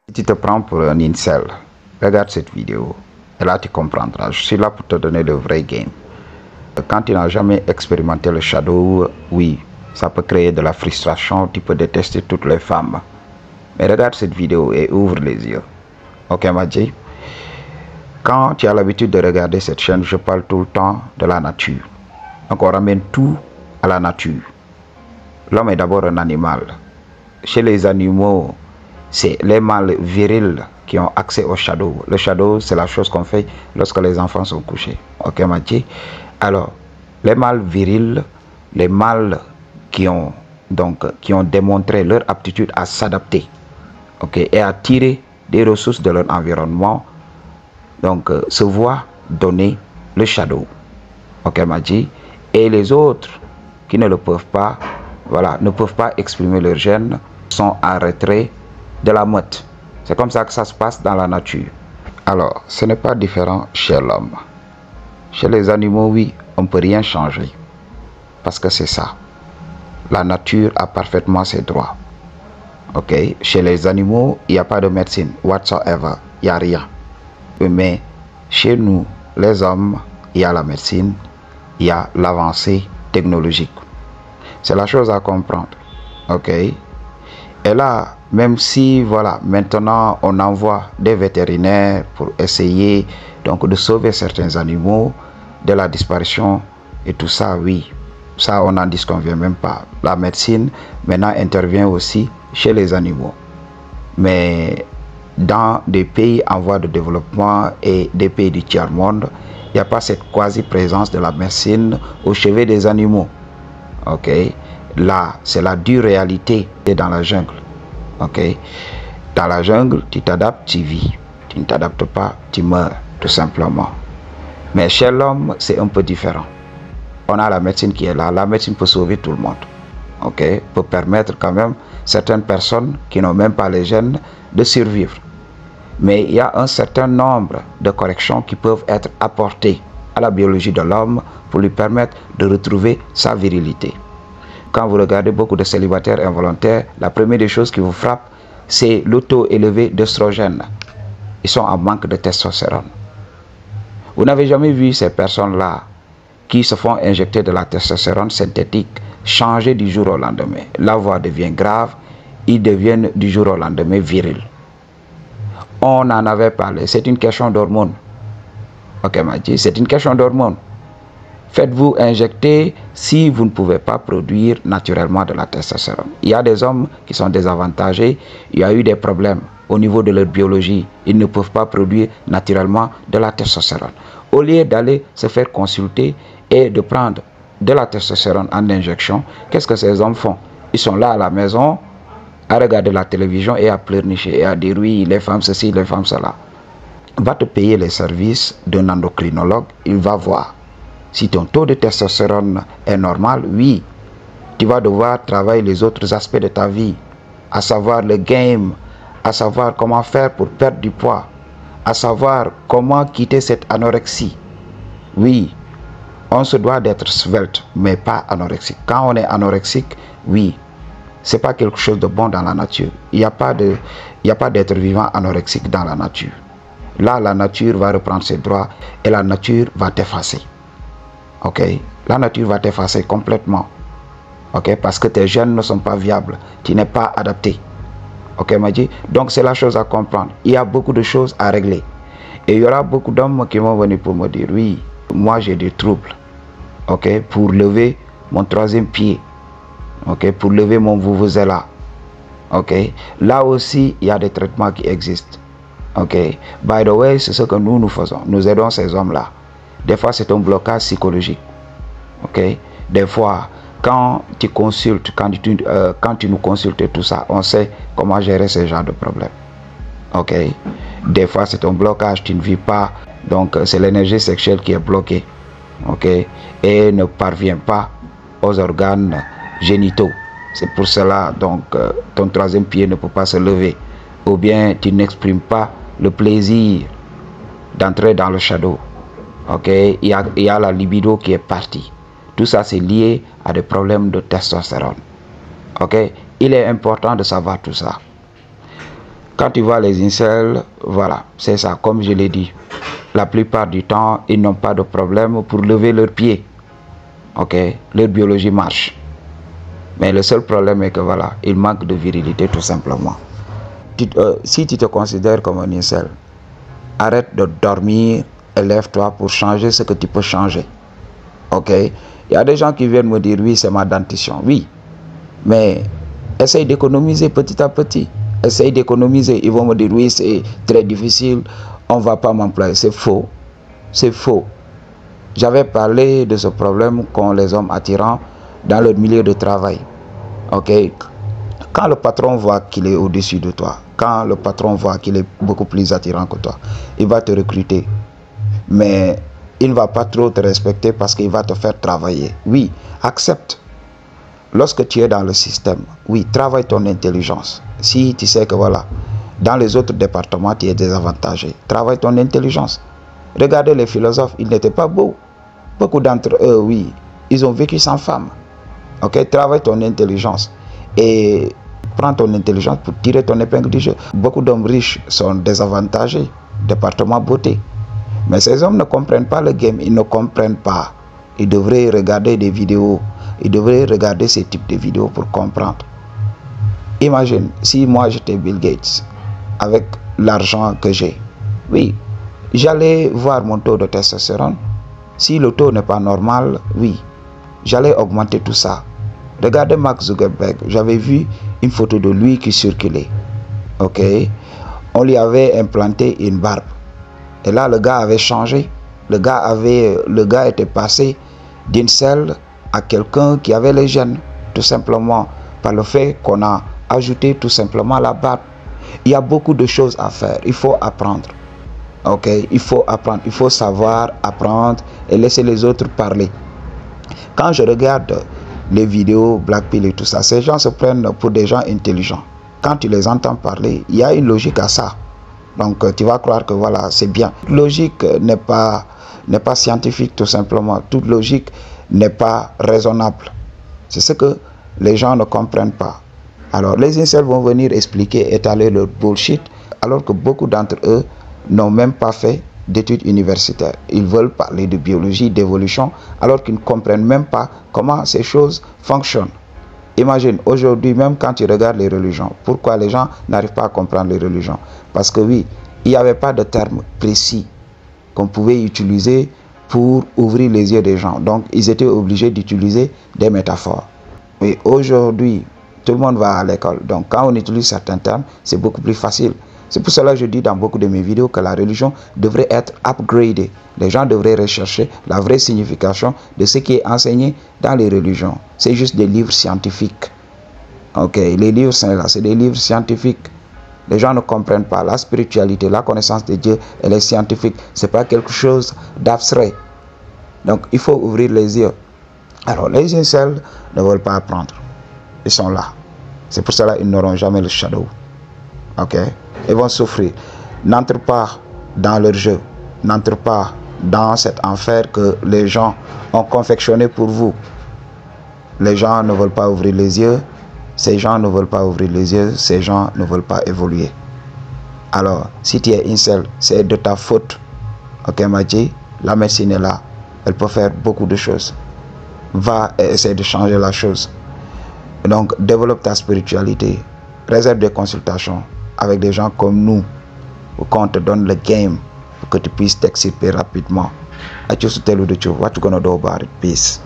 Si tu te prends pour un incel, regarde cette vidéo et là tu comprendras. Je suis là pour te donner le vrai game. Quand tu n'as jamais expérimenté le shadow, oui, ça peut créer de la frustration, tu peux détester toutes les femmes. Mais regarde cette vidéo et ouvre les yeux. Ok, Madji? Quand tu as l'habitude de regarder cette chaîne, je parle tout le temps de la nature. Donc on ramène tout à la nature. L'homme est d'abord un animal. Chez les animaux, c'est les mâles virils qui ont accès au shadow. Le shadow, c'est la chose qu'on fait lorsque les enfants sont couchés. Ok, Mathieu? Alors, les mâles virils, les mâles qui ont démontré leur aptitude à s'adapter, ok, et à tirer des ressources de leur environnement, donc se voient donner le shadow. Ok, Mathieu? Et les autres qui ne le peuvent pas, voilà, ne peuvent pas exprimer leur gène, sont en retrait de la meute. C'est comme ça que ça se passe dans la nature. Alors, ce n'est pas différent chez l'homme. Chez les animaux, oui, on ne peut rien changer. Parce que c'est ça. La nature a parfaitement ses droits. Ok? Chez les animaux, il n'y a pas de médecine, whatsoever. Il n'y a rien. Mais chez nous, les hommes, il y a la médecine, il y a l'avancée technologique. C'est la chose à comprendre. Ok? Et là, même si, voilà, maintenant on envoie des vétérinaires pour essayer donc de sauver certains animaux de la disparition et tout ça, oui, ça on n'en disconvient même pas. La médecine maintenant intervient aussi chez les animaux. Mais dans des pays en voie de développement et des pays du tiers-monde, il n'y a pas cette quasi-présence de la médecine au chevet des animaux. Ok? Là, c'est la dure réalité dans la jungle. Ok? Dans la jungle, tu t'adaptes, tu vis. Tu ne t'adaptes pas, tu meurs, tout simplement. Mais chez l'homme, c'est un peu différent. On a la médecine qui est là. La médecine peut sauver tout le monde. Ok? Peut permettre quand même certaines personnes qui n'ont même pas les gènes de survivre. Mais il y a un certain nombre de corrections qui peuvent être apportées à la biologie de l'homme pour lui permettre de retrouver sa virilité. Quand vous regardez beaucoup de célibataires involontaires, la première des choses qui vous frappe, c'est le taux élevé d'œstrogène. Ils sont en manque de testostérone. Vous n'avez jamais vu ces personnes-là qui se font injecter de la testostérone synthétique changer du jour au lendemain. La voix devient grave, ils deviennent du jour au lendemain virils. On en avait parlé, c'est une question d'hormones. Ok, Mathieu, c'est une question d'hormones. Faites-vous injecter si vous ne pouvez pas produire naturellement de la testostérone. Il y a des hommes qui sont désavantagés, il y a eu des problèmes au niveau de leur biologie. Ils ne peuvent pas produire naturellement de la testostérone. Au lieu d'aller se faire consulter et de prendre de la testostérone en injection, qu'est-ce que ces hommes font? Ils sont là à la maison à regarder la télévision et à pleurnicher et à dire oui, les femmes ceci, les femmes cela. Va te payer les services d'un endocrinologue, il va voir. Si ton taux de testostérone est normal, oui, tu vas devoir travailler les autres aspects de ta vie, à savoir le game, à savoir comment faire pour perdre du poids, à savoir comment quitter cette anorexie. Oui, on se doit d'être svelte, mais pas anorexique. Quand on est anorexique, oui, c'est pas quelque chose de bon dans la nature. Il n'y a pas d'être vivant anorexique dans la nature. Là, la nature va reprendre ses droits et la nature va t'effacer. Ok, la nature va t'effacer complètement. Ok, parce que tes gènes ne sont pas viables. Tu n'es pas adapté. Ok, Madji? Donc, c'est la chose à comprendre. Il y a beaucoup de choses à régler. Et il y aura beaucoup d'hommes qui vont venir pour me dire, oui, moi j'ai des troubles. Ok, pour lever mon troisième pied. Ok, pour lever mon vuvuzela. Ok, là aussi, il y a des traitements qui existent. Ok, by the way, c'est ce que nous faisons. Nous aidons ces hommes-là. Des fois, c'est un blocage psychologique. Ok? Des fois, quand tu consultes, quand tu nous consultes et tout ça, on sait comment gérer ce genre de problème. Ok? Des fois, c'est un blocage, tu ne vis pas. Donc, c'est l'énergie sexuelle qui est bloquée. Ok? Et ne parvient pas aux organes génitaux. C'est pour cela, donc, ton troisième pied ne peut pas se lever. Ou bien, tu n'exprimes pas le plaisir d'entrer dans le shadow. Ok, il y a la libido qui est partie. Tout ça, c'est lié à des problèmes de testostérone. Ok, il est important de savoir tout ça. Quand tu vois les incels, voilà, c'est ça, comme je l'ai dit. La plupart du temps, ils n'ont pas de problème pour lever leurs pieds. Ok, leur biologie marche. Mais le seul problème est que voilà, il manque de virilité tout simplement. Si tu te considères comme un incel, arrête de dormir et lève-toi pour changer ce que tu peux changer. Ok, il y a des gens qui viennent me dire oui, c'est ma dentition. Oui, mais essaye d'économiser petit à petit. Essaye d'économiser. Ils vont me dire oui, c'est très difficile, on ne va pas m'employer. C'est faux. C'est faux. J'avais parlé de ce problème qu'ont les hommes attirants dans leur milieu de travail. Ok, quand le patron voit qu'il est au-dessus de toi, quand le patron voit qu'il est beaucoup plus attirant que toi, il va te recruter. Mais il ne va pas trop te respecter parce qu'il va te faire travailler. Oui, accepte. Lorsque tu es dans le système, oui, travaille ton intelligence. Si tu sais que voilà, dans les autres départements, tu es désavantagé, travaille ton intelligence. Regardez les philosophes, ils n'étaient pas beaux. Beaucoup d'entre eux, oui, ils ont vécu sans femme. Ok, travaille ton intelligence et prends ton intelligence pour tirer ton épingle du jeu. Beaucoup d'hommes riches sont désavantagés, département beauté. Mais ces hommes ne comprennent pas le game, ils ne comprennent pas. Ils devraient regarder des vidéos, ils devraient regarder ces types de vidéos pour comprendre. Imagine, si moi j'étais Bill Gates, avec l'argent que j'ai, oui, j'allais voir mon taux de testostérone. Si le taux n'est pas normal, oui, j'allais augmenter tout ça. Regardez Mark Zuckerberg, j'avais vu une photo de lui qui circulait. Ok, on lui avait implanté une barbe. Et là, le gars avait changé. Le gars était passé d'incel à quelqu'un qui avait les gènes, tout simplement par le fait qu'on a ajouté tout simplement la barbe. Il y a beaucoup de choses à faire. Il faut apprendre. Ok, il faut apprendre. Il faut savoir apprendre et laisser les autres parler. Quand je regarde les vidéos Black Pill et tout ça, ces gens se prennent pour des gens intelligents. Quand tu les entends parler, il y a une logique à ça. Donc tu vas croire que voilà, c'est bien. Toute logique n'est pas scientifique tout simplement. Toute logique n'est pas raisonnable. C'est ce que les gens ne comprennent pas. Alors les incels vont venir expliquer, étaler leur bullshit, alors que beaucoup d'entre eux n'ont même pas fait d'études universitaires. Ils veulent parler de biologie, d'évolution, alors qu'ils ne comprennent même pas comment ces choses fonctionnent. Imagine, aujourd'hui, même quand tu regardes les religions, pourquoi les gens n'arrivent pas à comprendre les religions? Parce que oui, il n'y avait pas de termes précis qu'on pouvait utiliser pour ouvrir les yeux des gens. Donc, ils étaient obligés d'utiliser des métaphores. Et aujourd'hui, tout le monde va à l'école. Donc, quand on utilise certains termes, c'est beaucoup plus facile. C'est pour cela que je dis dans beaucoup de mes vidéos que la religion devrait être upgradée. Les gens devraient rechercher la vraie signification de ce qui est enseigné dans les religions. C'est juste des livres scientifiques. Ok, les livres sont là, c'est des livres scientifiques. Les gens ne comprennent pas la spiritualité, la connaissance de Dieu, elle est scientifique. Ce n'est pas quelque chose d'abstrait. Donc, il faut ouvrir les yeux. Alors, les incels ne veulent pas apprendre. Ils sont là. C'est pour cela qu'ils n'auront jamais le shadow. Ok? Ils vont souffrir. N'entre pas dans leur jeu. N'entre pas dans cet enfer que les gens ont confectionné pour vous. Les gens ne veulent pas ouvrir les yeux. Ces gens ne veulent pas ouvrir les yeux. Ces gens ne veulent pas évoluer. Alors, si tu es incel, c'est de ta faute. Ok, Madji? La médecine est là. Elle peut faire beaucoup de choses. Va et essaie de changer la chose. Donc, développe ta spiritualité. Réserve des consultations avec des gens comme nous, pour qu'on te donne le game, pour que tu puisses t'extirper rapidement. I choose to tell you the truth. What you gonna do about it? Peace.